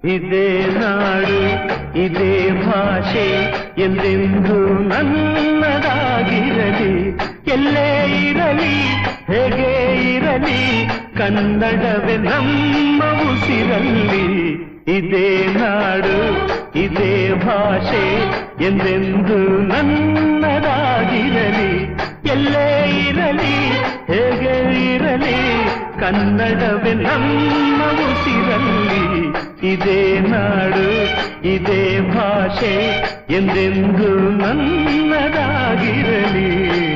ಇದೇ ನಾಡು ಇದೇ ಭಾಷೆ ಎಂದೆಂದು ನನ್ನದಾಗಿರಲಿ. ಎಲ್ಲೇ ಇರಲಿ ಹೇಗೆ ಇರಲಿ ಕನ್ನಡವೇ ನಮ್ಮ ಉಸಿರಲ್ಲಿ. ಇದೇ ನಾಡು ಇದೇ ಭಾಷೆ ಎಂದೆಂದು ನನ್ನದಾಗಿರಲಿ. ಎಲ್ಲೇ ಇರಲಿ ಹೇಗೆ ಇರಲಿ ಕನ್ನಡವೇ ನಮ್ಮ ಉಸಿರಲ್ಲಿ. ಇದೇ ನಾಡು ಇದೇ ಭಾಷೆ ಎಂದೆಂದು ನನ್ನದಾಗಿರಲಿ.